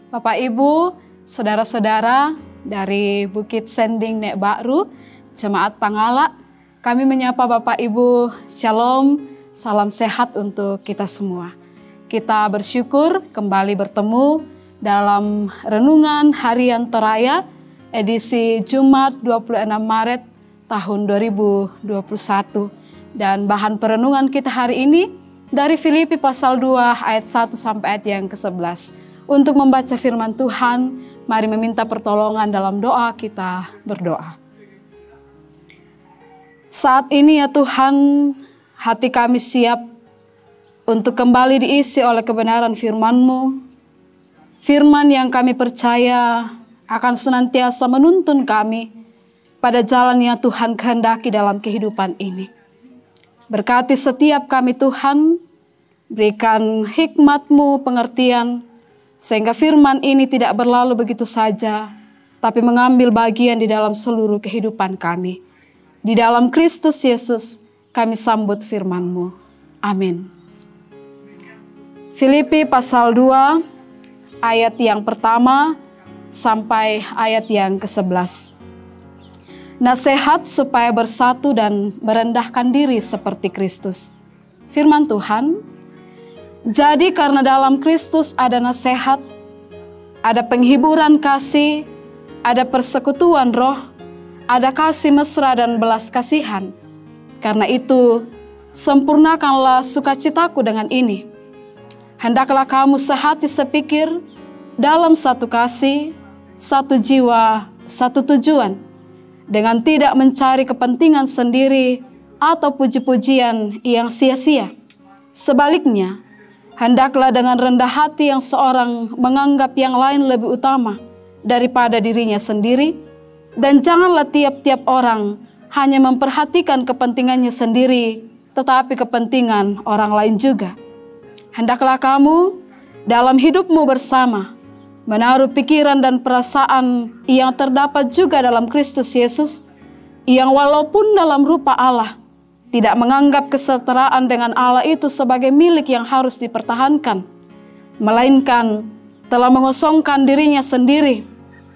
Bapak Ibu, saudara-saudara dari Bukit Sending Nek Bakru, Jemaat Pangala, kami menyapa Bapak Ibu, Shalom, salam sehat untuk kita semua. Kita bersyukur kembali bertemu dalam Renungan Harian Toraya, edisi Jumat 26 Maret tahun 2021. Dan bahan perenungan kita hari ini dari Filipi pasal 2 ayat 1 sampai ayat yang ke-11. Untuk membaca firman Tuhan, mari meminta pertolongan dalam doa. Kita berdoa. Saat ini ya Tuhan, hati kami siap untuk kembali diisi oleh kebenaran firman-Mu. Firman yang kami percaya akan senantiasa menuntun kami pada jalan yang Tuhan kehendaki dalam kehidupan ini. Berkati setiap kami Tuhan, berikan hikmat-Mu, pengertian, sehingga firman ini tidak berlalu begitu saja, tapi mengambil bagian di dalam seluruh kehidupan kami. Di dalam Kristus Yesus kami sambut firman-Mu. Amin. Filipi pasal 2 ayat yang pertama sampai ayat yang ke-11. Nasihat supaya bersatu dan merendahkan diri seperti Kristus. Firman Tuhan, jadi karena dalam Kristus ada nasihat, ada penghiburan kasih, ada persekutuan roh, ada kasih mesra dan belas kasihan. Karena itu, sempurnakanlah sukacitaku dengan ini. Hendaklah kamu sehati sepikir dalam satu kasih, satu jiwa, satu tujuan, dengan tidak mencari kepentingan sendiri atau puji-pujian yang sia-sia. Sebaliknya, hendaklah dengan rendah hati yang seorang menganggap yang lain lebih utama daripada dirinya sendiri, dan janganlah tiap-tiap orang hanya memperhatikan kepentingannya sendiri, tetapi kepentingan orang lain juga. Hendaklah kamu dalam hidupmu bersama menaruh pikiran dan perasaan yang terdapat juga dalam Kristus Yesus, yang walaupun dalam rupa Allah, tidak menganggap kesetaraan dengan Allah itu sebagai milik yang harus dipertahankan, melainkan telah mengosongkan dirinya sendiri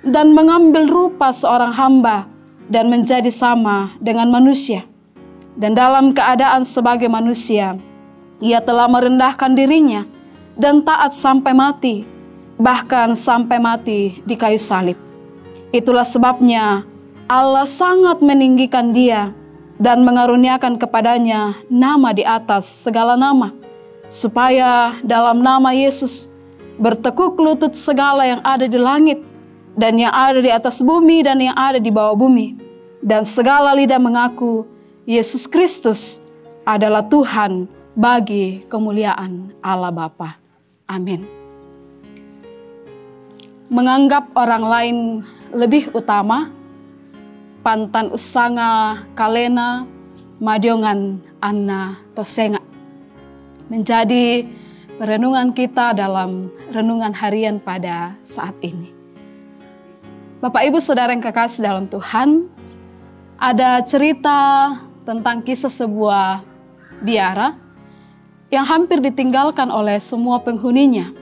dan mengambil rupa seorang hamba dan menjadi sama dengan manusia. Dan dalam keadaan sebagai manusia, ia telah merendahkan dirinya dan taat sampai mati, bahkan sampai mati di kayu salib. Itulah sebabnya Allah sangat meninggikan dia dan mengaruniakan kepadanya nama di atas segala nama, supaya dalam nama Yesus bertekuk lutut segala yang ada di langit, dan yang ada di atas bumi, dan yang ada di bawah bumi, dan segala lidah mengaku Yesus Kristus adalah Tuhan bagi kemuliaan Allah Bapa. Amin. Menganggap orang lain lebih utama, pantan usanga kalena madiongan anna tosenga, menjadi perenungan kita dalam renungan harian pada saat ini. Bapak Ibu Saudara yang kekasih dalam Tuhan, ada cerita tentang kisah sebuah biara yang hampir ditinggalkan oleh semua penghuninya.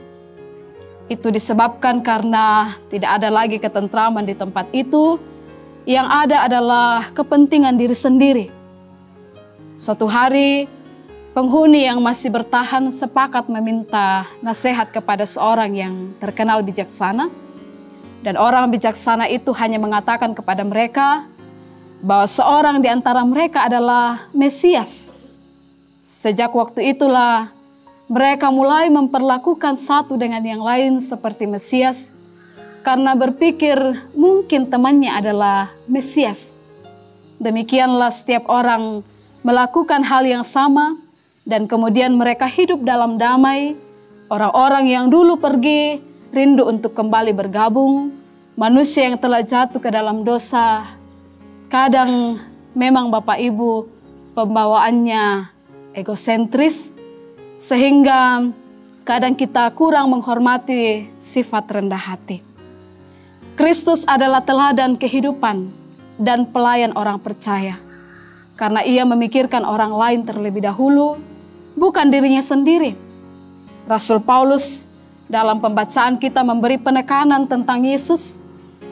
Itu disebabkan karena tidak ada lagi ketentraman di tempat itu. Yang ada adalah kepentingan diri sendiri. Suatu hari, penghuni yang masih bertahan sepakat meminta nasihat kepada seorang yang terkenal bijaksana. Dan orang bijaksana itu hanya mengatakan kepada mereka bahwa seorang di antara mereka adalah Mesias. Sejak waktu itulah mereka mulai memperlakukan satu dengan yang lain seperti Mesias, karena berpikir mungkin temannya adalah Mesias. Demikianlah setiap orang melakukan hal yang sama, dan kemudian mereka hidup dalam damai. Orang-orang yang dulu pergi rindu untuk kembali bergabung. Manusia yang telah jatuh ke dalam dosa, kadang memang Bapak Ibu pembawaannya egosentris, sehingga kadang kita kurang menghormati sifat rendah hati. Kristus adalah teladan kehidupan dan pelayan orang percaya, karena ia memikirkan orang lain terlebih dahulu, bukan dirinya sendiri. Rasul Paulus dalam pembacaan kita memberi penekanan tentang Yesus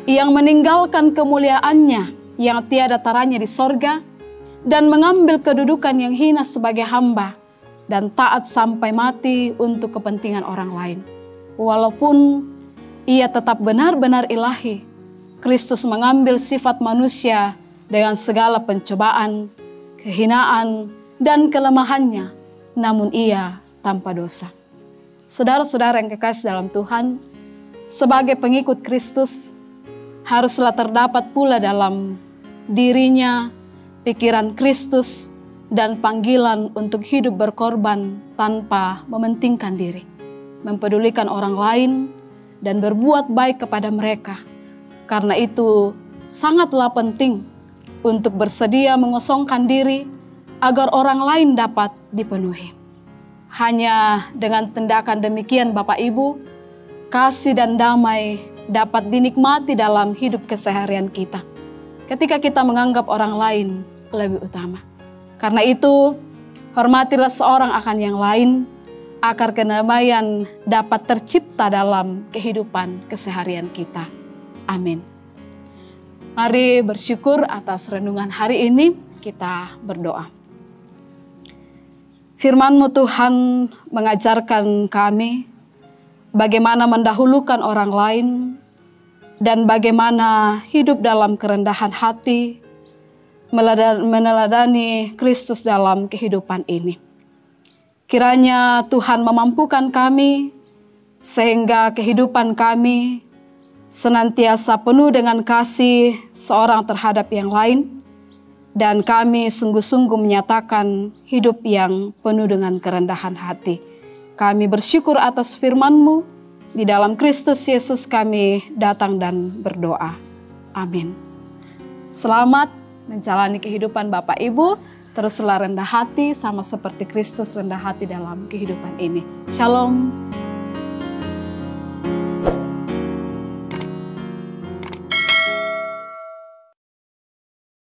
yang meninggalkan kemuliaannya yang tiada taranya di sorga dan mengambil kedudukan yang hina sebagai hamba dan taat sampai mati untuk kepentingan orang lain. Walaupun ia tetap benar-benar ilahi, Kristus mengambil sifat manusia dengan segala pencobaan, kehinaan, dan kelemahannya, namun ia tanpa dosa. Saudara-saudara yang kekasih dalam Tuhan, sebagai pengikut Kristus, haruslah terdapat pula dalam dirinya pikiran Kristus dan panggilan untuk hidup berkorban tanpa mementingkan diri, mempedulikan orang lain, dan berbuat baik kepada mereka. Karena itu sangatlah penting untuk bersedia mengosongkan diri agar orang lain dapat dipenuhi. Hanya dengan tindakan demikian Bapak Ibu, kasih dan damai dapat dinikmati dalam hidup keseharian kita ketika kita menganggap orang lain lebih utama. Karena itu, hormatilah seorang akan yang lain, agar kedamaian dapat tercipta dalam kehidupan keseharian kita. Amin. Mari bersyukur atas renungan hari ini, kita berdoa. Firman-Mu Tuhan mengajarkan kami bagaimana mendahulukan orang lain dan bagaimana hidup dalam kerendahan hati, meneladani Kristus dalam kehidupan ini. Kiranya Tuhan memampukan kami sehingga kehidupan kami senantiasa penuh dengan kasih seorang terhadap yang lain, dan kami sungguh-sungguh menyatakan hidup yang penuh dengan kerendahan hati. Kami bersyukur atas firman-Mu, di dalam Kristus Yesus kami datang dan berdoa. Amin. Selamat menjalani kehidupan Bapak Ibu, teruslah rendah hati sama seperti Kristus rendah hati dalam kehidupan ini. Shalom.